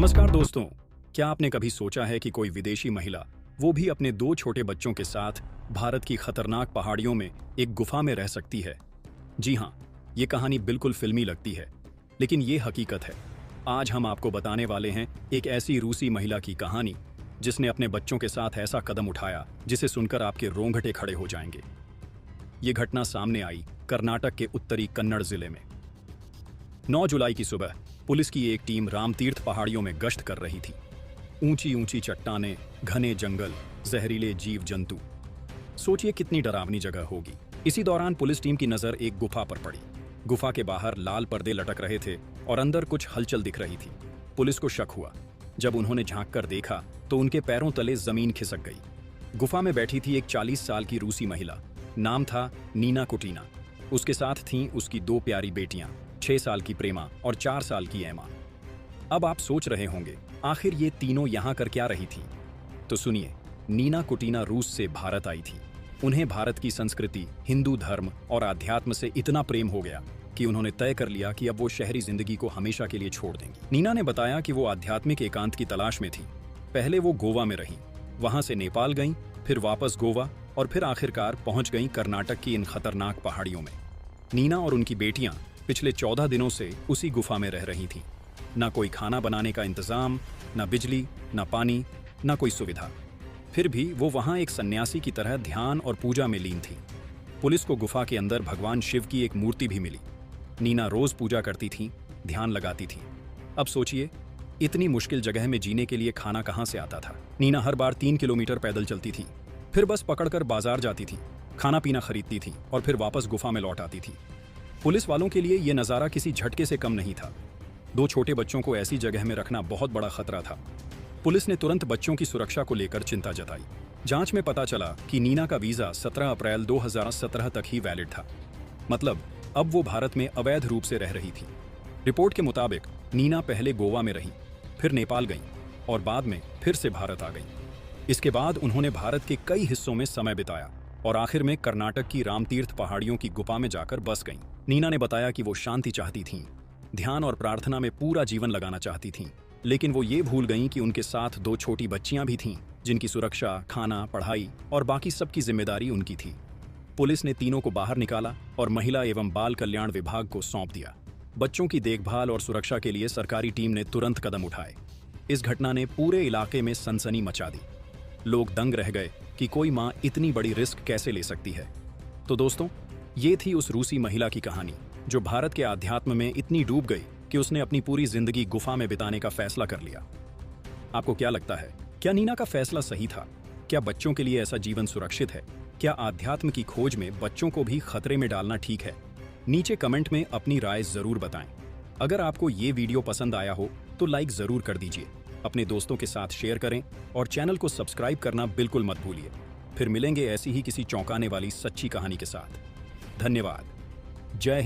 नमस्कार दोस्तों, क्या आपने कभी सोचा है कि कोई विदेशी महिला, वो भी अपने 2 छोटे बच्चों के साथ, भारत की खतरनाक पहाड़ियों में एक गुफा में रह सकती है? जी हाँ, ये कहानी बिल्कुल फिल्मी लगती है, लेकिन ये हकीकत है। आज हम आपको बताने वाले हैं एक ऐसी रूसी महिला की कहानी जिसने अपने बच्चों के साथ ऐसा कदम उठाया जिसे सुनकर आपके रोंगटे खड़े हो जाएंगे। ये घटना सामने आई कर्नाटक के उत्तरी कन्नड़ जिले में। 9 जुलाई की सुबह पुलिस की एक टीम रामतीर्थ पहाड़ियों में गश्त कर रही थी। ऊंची ऊंची चट्टानें, घने जंगल, जहरीले जीव जंतु। सोचिए कितनी डरावनी जगह होगी। इसी दौरान पुलिस टीम की नजर एक गुफा पर पड़ी। गुफा के बाहर लाल पर्दे लटक रहे थे और अंदर कुछ हलचल दिख रही थी। पुलिस को शक हुआ। जब उन्होंने झांक कर देखा तो उनके पैरों तले जमीन खिसक गई। गुफा में बैठी थी एक 40 साल की रूसी महिला। नाम था नीना कुटीना। उसके साथ थीं उसकी 2 प्यारी बेटियां, 6 साल की प्रेमा और 4 साल की एमा। अब आप सोच रहे होंगे, आखिर ये तीनों यहाँ कर क्या रही थी? तो सुनिए, नीना कुटीना रूस से भारत आई थी। उन्हें भारत की संस्कृति, हिंदू धर्म और आध्यात्म से इतना प्रेम हो गया कि उन्होंने तय कर लिया कि अब वो शहरी जिंदगी को हमेशा के लिए छोड़ देंगी। नीना ने बताया कि वो आध्यात्मिक एकांत की तलाश में थी। पहले वो गोवा में रहीं, वहां से नेपाल गईं, फिर वापस गोवा और फिर आखिरकार पहुंच गईं कर्नाटक की इन खतरनाक पहाड़ियों में। नीना और उनकी बेटियां पिछले 14 दिनों से उसी गुफा में रह रही थीं। ना कोई खाना बनाने का इंतजाम, ना बिजली, ना पानी, ना कोई सुविधा। फिर भी वो वहां एक सन्यासी की तरह ध्यान और पूजा में लीन थी। पुलिस को गुफा के अंदर भगवान शिव की एक मूर्ति भी मिली। नीना रोज पूजा करती थीं, ध्यान लगाती थीं। अब सोचिए, इतनी मुश्किल जगह में जीने के लिए खाना कहां से आता था? नीना हर बार 3 किलोमीटर पैदल चलती थी, फिर बस पकड़कर बाजार जाती थी, खाना पीना खरीदती थी और फिर वापस गुफा में लौट आती थी। पुलिस वालों के लिए यह नज़ारा किसी झटके से कम नहीं था। 2 छोटे बच्चों को ऐसी जगह में रखना बहुत बड़ा खतरा था। पुलिस ने तुरंत बच्चों की सुरक्षा को लेकर चिंता जताई। जांच में पता चला कि नीना का वीजा 17 अप्रैल 2017 तक ही वैलिड था। मतलब अब वो भारत में अवैध रूप से रह रही थी। रिपोर्ट के मुताबिक नीना पहले गोवा में रहीं, फिर नेपाल गईं और बाद में फिर से भारत आ गईं। इसके बाद उन्होंने भारत के कई हिस्सों में समय बिताया और आखिर में कर्नाटक की रामतीर्थ पहाड़ियों की गुफा में जाकर बस गईं। नीना ने बताया कि वो शांति चाहती थीं, ध्यान और प्रार्थना में पूरा जीवन लगाना चाहती थीं, लेकिन वो ये भूल गईं कि उनके साथ 2 छोटी बच्चियां भी थीं, जिनकी सुरक्षा, खाना, पढ़ाई और बाकी सबकी जिम्मेदारी उनकी थी। पुलिस ने तीनों को बाहर निकाला और महिला एवं बाल कल्याण विभाग को सौंप दिया। बच्चों की देखभाल और सुरक्षा के लिए सरकारी टीम ने तुरंत कदम उठाए। इस घटना ने पूरे इलाके में सनसनी मचा दी। लोग दंग रह गए कि कोई माँ इतनी बड़ी रिस्क कैसे ले सकती है। तो दोस्तों, ये थी उस रूसी महिला की कहानी जो भारत के आध्यात्म में इतनी डूब गई कि उसने अपनी पूरी जिंदगी गुफा में बिताने का फैसला कर लिया। आपको क्या लगता है, क्या नीना का फैसला सही था? क्या बच्चों के लिए ऐसा जीवन सुरक्षित है? क्या आध्यात्म की खोज में बच्चों को भी खतरे में डालना ठीक है? नीचे कमेंट में अपनी राय जरूर बताएं। अगर आपको ये वीडियो पसंद आया हो तो लाइक जरूर कर दीजिए, अपने दोस्तों के साथ शेयर करें और चैनल को सब्सक्राइब करना बिल्कुल मत भूलिए। फिर मिलेंगे ऐसी ही किसी चौंकाने वाली सच्ची कहानी के साथ। धन्यवाद। जय हिंद।